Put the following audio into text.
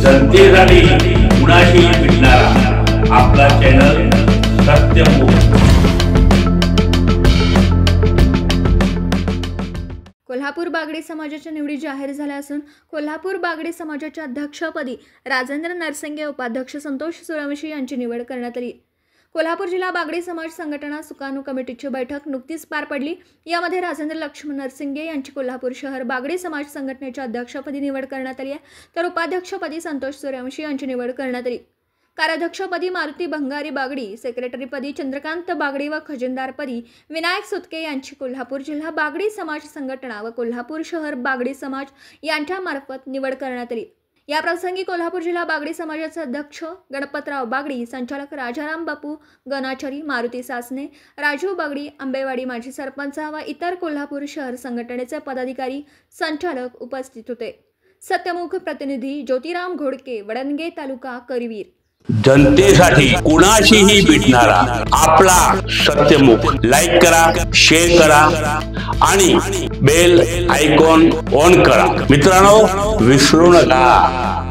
जनतेसाठी कुणाशी भेटणारा आपला चॅनल सत्यमुख। कोल्हापूर बागडी समाजाच्या निवडी जाहीर झाल्या असून कोल्हापूर बागडी समाजाच्या अध्यक्षपदी राजेंद्र नरसिंगे, उपाध्यक्ष संतोष सूर्यवंशी यांची निवड करण्यात आली। कोल्हापूर जिल्हा बागडी समाज संघटना सुकाणू कमिटीची बैठक नुकतीच पार पडली। यामध्ये राजेंद्र लक्ष्मण नरसिंगे यांची कोल्हापूर शहर बागडी समाज संघटनेच्या अध्यक्षपदी निवड करण्यात आली आहे, तर उपाध्यक्षपदी संतोष सूर्यवंशी यांची निवड करण्यात आली। कार्याध्यक्षपदी मारुती भंगारी बागडी, सेक्रेटरीपदी चंद्रकांत बागडी व खजिनदारपदी विनायक सुतके यांची कोल्हापूर जिल्हा बागडी समाज संघटना व कोल्हापूर शहर बागडी समाज यांच्यामार्फत निवड करण्यात आली। या प्रसंगी कोल्हापूर जिल्हा बागडी समाजाचे अध्यक्ष गणपतराव बागडी, संचालक राजाराम बापू गणाचारी, मारुती सासने, राजू बागडी, आंबेवाडी माजी सरपंच व इतर कोल्हापूर शहर संघटनेचे पदाधिकारी, संचालक उपस्थित होते। सत्यमुख प्रतिनिधी ज्योतिराम घोडके, वडणगे तालुका करवीर। जनतेसाठी कुणाशीही भेटणारा आपला सत्यमुख। लाईक करा, शेअर करा आणि बेल आयकॉन ऑन करा। मित्रांनो, विसरू नका।